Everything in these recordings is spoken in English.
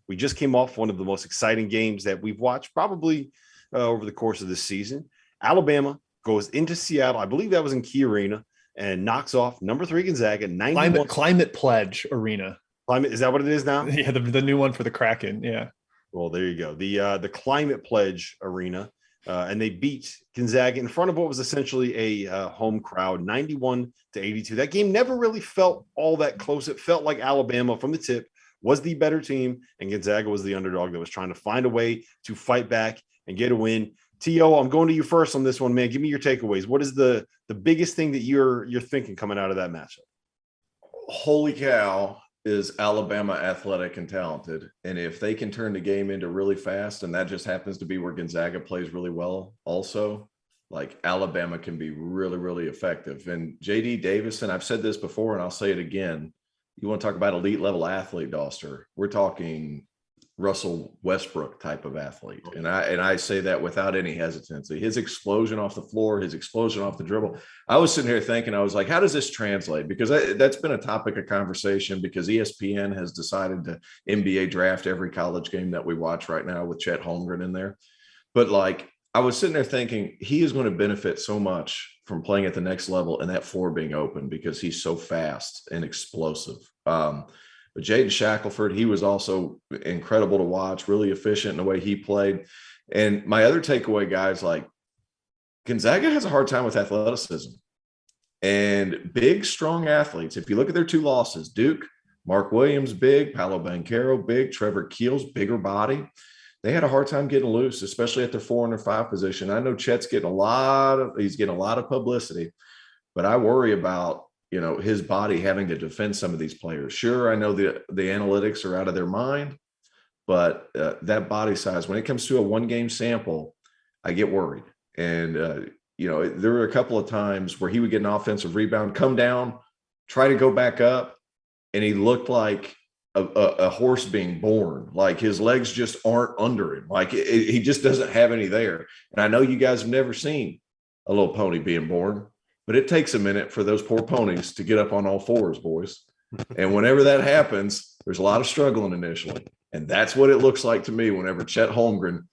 We just came off one of the most exciting games that we've watched probably over the course of this season. Alabama goes into Seattle. I believe that was in Key Arena, and knocks off number 3 Gonzaga 91. Climate Pledge Arena. Climate, is that what it is now? Yeah, the new one for the Kraken. Yeah. Well, there you go. The Climate Pledge Arena, and they beat Gonzaga in front of what was essentially a home crowd, 91-82. That game never really felt all that close. It felt like Alabama from the tip was the better team, and Gonzaga was the underdog that was trying to find a way to fight back and get a win. T.O., I'm going to you first on this one, man. Give me your takeaways. What is the biggest thing that you're thinking coming out of that matchup? Holy cow, is Alabama athletic and talented. And if they can turn the game into really fast, and that just happens to be where Gonzaga plays really well also, like Alabama can be really, really effective. And J.D. Davison, I've said this before and I'll say it again. You want to talk about elite level athlete, Doster. We're talking Russell Westbrook type of athlete. And I say that without any hesitancy. His explosion off the floor, his explosion off the dribble. I was sitting here thinking, I was like, how does this translate? Because that's been a topic of conversation because ESPN has decided to NBA draft every college game that we watch right now with Chet Holmgren in there. But like, I was sitting there thinking he is going to benefit so much from playing at the next level and that floor being open because he's so fast and explosive. But Jaden Shackelford, he was also incredible to watch, really efficient in the way he played. And my other takeaway, guys, like Gonzaga has a hard time with athleticism and big, strong athletes. If you look at their 2 losses, Duke, Mark Williams, big, Paolo Banchero, big, Trevor Keels, bigger body. They had a hard time getting loose, especially at their 4 and their 5 position. I know Chet's getting a lot of publicity, but I worry about, his body having to defend some of these players. Sure, I know the analytics are out of their mind, but that body size, when it comes to a 1-game sample, I get worried. And, there were a couple of times where he would get an offensive rebound, come down, try to go back up, and he looked like a horse being born. Like his legs just aren't under him. Like he just doesn't have any there. And I know you guys have never seen a little pony being born, but it takes a minute for those poor ponies to get up on all 4s, boys. And whenever that happens, there's a lot of struggling initially. And that's what it looks like to me whenever Chet Holmgren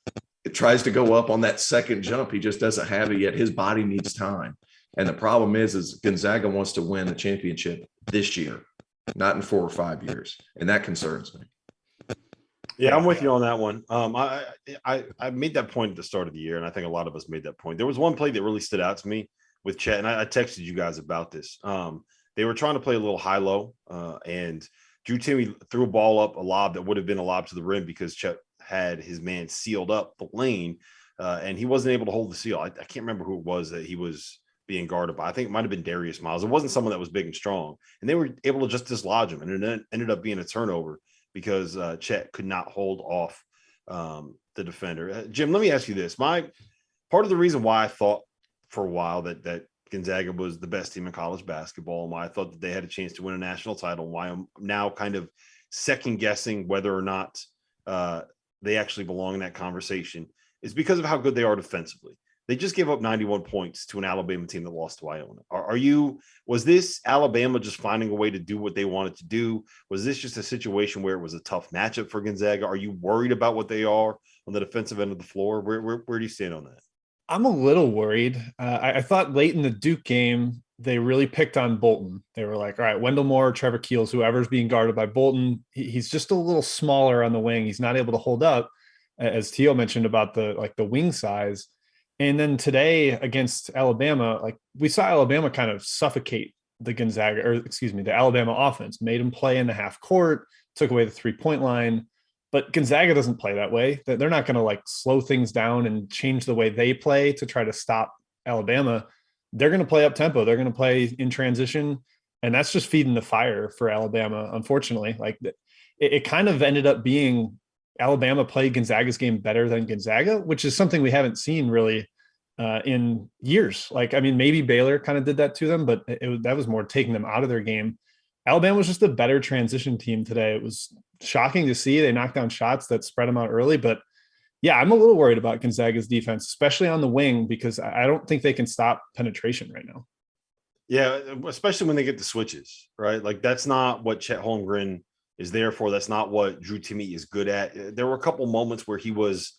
tries to go up on that second jump. He just doesn't have it yet. His body needs time. And the problem is Gonzaga wants to win the championship this year, not in 4 or 5 years. And that concerns me. Yeah, I'm with you on that one. I made that point at the start of the year, and I think a lot of us made that point. There was one play that really stood out to me with Chet, and I texted you guys about this. They were trying to play a little high-low, and Drew Timme threw a ball up, a lob that would have been a lob to the rim because Chet had his man sealed up the lane, and he wasn't able to hold the seal. I can't remember who it was that he was being guarded by. I think it might have been Darius Miles. It wasn't someone that was big and strong, and they were able to just dislodge him, and it ended up being a turnover because Chet could not hold off the defender. Jim, let me ask you this. Part of the reason why I thought for a while that Gonzaga was the best team in college basketball and why I thought that they had a chance to win a national title, and why I'm now kind of second guessing whether or not they actually belong in that conversation is because of how good they are defensively. They just gave up 91 points to an Alabama team that lost to Iona. Was this Alabama just finding a way to do what they wanted to do? Was this just a situation where it was a tough matchup for Gonzaga? Are you worried about what they are on the defensive end of the floor? Where do you stand on that? I'm a little worried. I thought late in the Duke game, they really picked on Bolton. They were like, all right, Wendell Moore, Trevor Keels, whoever's being guarded by Bolton, he's just a little smaller on the wing. He's not able to hold up, as Tio mentioned about the wing size. And then today against Alabama, like we saw Alabama kind of suffocate the Alabama offense, made them play in the half court, took away the 3-point line. But Gonzaga doesn't play that way. They're not going to slow things down and change the way they play to try to stop Alabama. They're going to play up tempo. They're going to play in transition. And that's just feeding the fire for Alabama. Unfortunately, it kind of ended up being Alabama played Gonzaga's game better than Gonzaga, which is something we haven't seen really in years. Maybe Baylor kind of did that to them, but that was more taking them out of their game. Alabama was just a better transition team today. It was shocking to see. They knocked down shots that spread them out early, but yeah, I'm a little worried about Gonzaga's defense, especially on the wing, because I don't think they can stop penetration right now. Yeah, especially when they get the switches, right? Like that's not what Chet Holmgren is there for. That's not what Drew Timme is good at. There were a couple moments where he was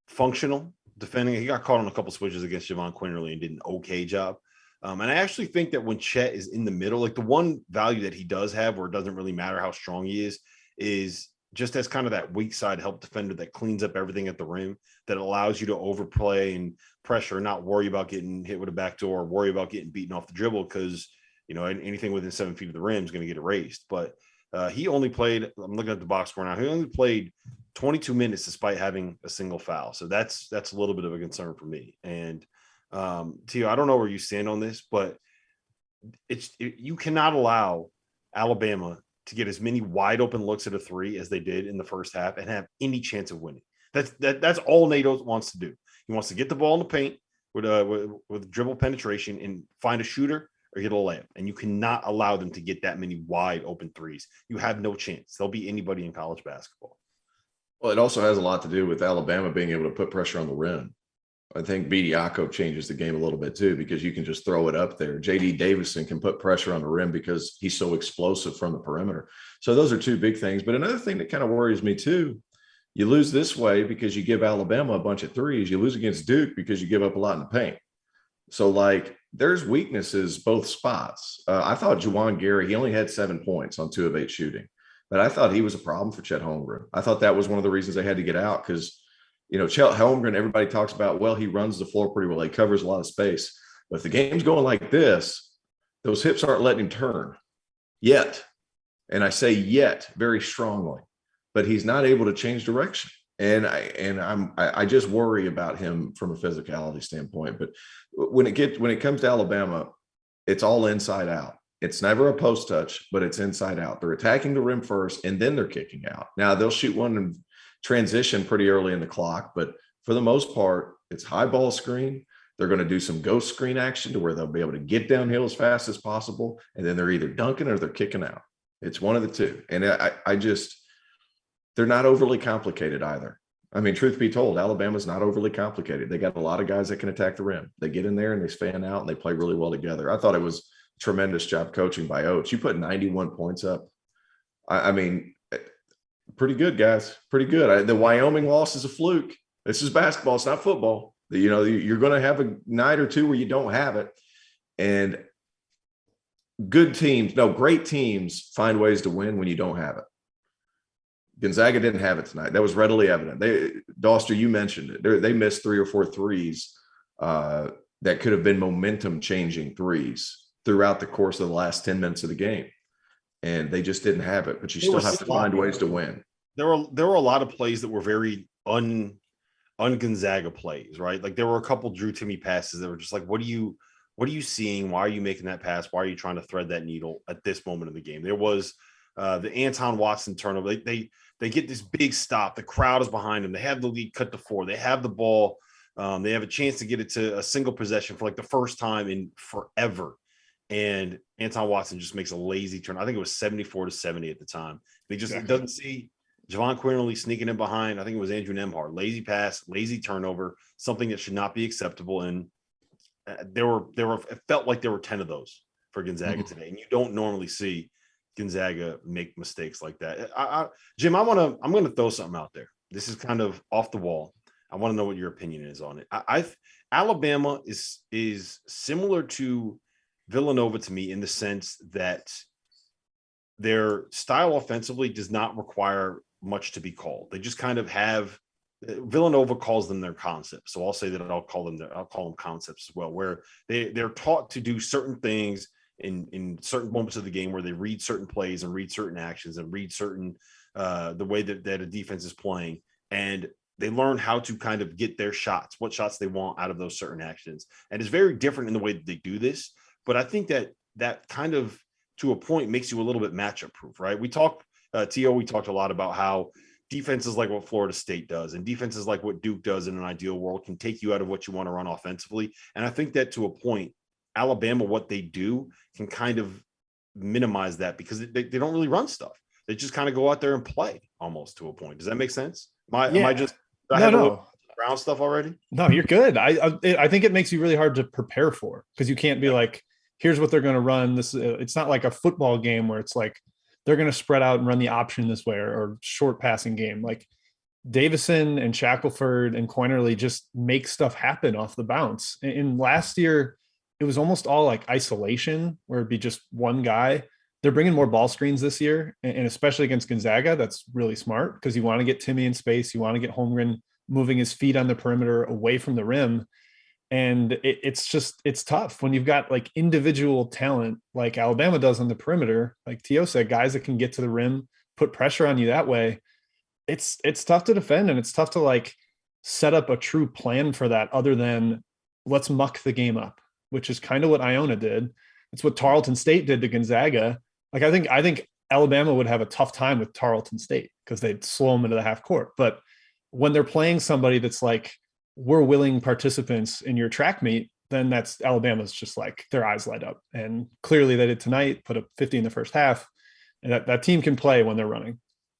functional defending. He got caught on a couple switches against Javon Quinterly and did an okay job. And I actually think that when Chet is in the middle, like the one value that he does have where it doesn't really matter how strong he is just as kind of that weak side help defender that cleans up everything at the rim, that allows you to overplay and pressure, not worry about getting hit with a backdoor, worry about getting beaten off the dribble because, you know, anything within 7 feet of the rim is going to get erased. But he only played, I'm looking at the box score now, he only played 22 minutes despite having a single foul. So that's a little bit of a concern for me. And Tio, I don't know where you stand on this, but you cannot allow Alabama to get as many wide open looks at a three as they did in the first half and have any chance of winning. That's all NATO wants to do. He wants to get the ball in the paint with dribble penetration and find a shooter or get a layup. And you cannot allow them to get that many wide open threes. You have no chance. They'll be anybody in college basketball. Well, it also has a lot to do with Alabama being able to put pressure on the rim. I think Bediako changes the game a little bit too, because you can just throw it up there. J.D. Davison can put pressure on the rim because he's so explosive from the perimeter. So those are two big things. But another thing that kind of worries me too, you lose this way because you give Alabama a bunch of threes. You lose against Duke because you give up a lot in the paint. So like there's weaknesses both spots. I thought Juwan Gary, he only had 7 points on 2 of 8 shooting, but I thought he was a problem for Chet Holmgren. I thought that was one of the reasons they had to get out because, you know, Chet Holmgren, everybody talks about, well, he runs the floor pretty well. He covers a lot of space. But if the game's going like this, those hips aren't letting him turn yet. And I say yet very strongly, but he's not able to change direction. And I just worry about him from a physicality standpoint. But when it comes to Alabama, it's all inside out. It's never a post touch, but it's inside out. They're attacking the rim first, and then they're kicking out. Now they'll shoot one in transition pretty early in the clock, but for the most part, it's high ball screen. They're going to do some ghost screen action to where they'll be able to get downhill as fast as possible, and then they're either dunking or they're kicking out. It's one of the two. And they're not overly complicated either. I mean, truth be told, Alabama's not overly complicated. They got a lot of guys that can attack the rim. They get in there and they fan out and they play really well together. I thought it was a tremendous job coaching by Oates. You put 91 points up. I mean, pretty good, guys. Pretty good. The Wyoming loss is a fluke. This is basketball. It's not football. You know, you're going to have a night or two where you don't have it. And great teams find ways to win when you don't have it. Gonzaga didn't have it tonight. That was readily evident. Doster, you mentioned it. They missed 3 or 4 threes that could have been momentum-changing threes throughout the course of the last 10 minutes of the game. And they just didn't have it. But you still have to find ways to win. There were a lot of plays that were very un-Gonzaga plays, right? Like there were a couple Drew Timme passes that were just like, what are you seeing? Why are you making that pass? Why are you trying to thread that needle at this moment of the game? There was the Anton Watson turnover. They get this big stop. The crowd is behind them. They have the lead cut to 4. They have the ball. They have a chance to get it to a single possession for like the first time in forever. And Anton Watson just makes a lazy turn. I think it was 74-70 at the time. Doesn't see Javon Quinterly sneaking in behind. I think it was Andrew Nemhard. Lazy pass, lazy turnover, something that should not be acceptable. And it felt like there were 10 of those for Gonzaga today. And you don't normally see Gonzaga make mistakes like that. Jim, I'm going to throw something out there. This is kind of off the wall. I want to know what your opinion is on it. Alabama is similar to Villanova to me in the sense that their style offensively does not require much to be called. They just kind of have Villanova calls them their concepts. So I'll say that I'll call them concepts as well, where they're taught to do certain things in certain moments of the game where they read certain plays and read certain actions and read certain the way that a defense is playing, and they learn how to kind of get their shots, what shots they want out of those certain actions. And it's very different in the way that they do this. But I think that kind of, to a point, makes you a little bit matchup proof, right? We talked a lot about how defenses like what Florida State does and defenses like what Duke does in an ideal world can take you out of what you want to run offensively. And I think that to a point, Alabama, what they do can kind of minimize that because they don't really run stuff. They just kind of go out there and play almost to a point. Does that make sense? Am I just ground stuff already? No, you're good. I think it makes you really hard to prepare for because you can't be like, here's what they're going to run. It's not like a football game where it's like they're going to spread out and run the option this way, or short passing game. Like Davison and Shackelford and Coinerly just make stuff happen off the bounce. And last year, it was almost all like isolation, where it'd be just one guy. They're bringing more ball screens this year, and especially against Gonzaga, that's really smart because you want to get Timmy in space. You want to get Holmgren moving his feet on the perimeter away from the rim. And it's tough when you've got like individual talent like Alabama does on the perimeter, like Tio said, guys that can get to the rim, put pressure on you that way. It's tough to defend, and it's tough to like set up a true plan for that other than let's muck the game up, which is kind of what Iona did. It's what Tarleton State did to Gonzaga. Like I think Alabama would have a tough time with Tarleton State because they'd slow them into the half court. But when they're playing somebody that's like, we're willing participants in your track meet, then that's Alabama's just like their eyes light up. And clearly they did tonight, put up 50 in the first half. And that team can play when they're running.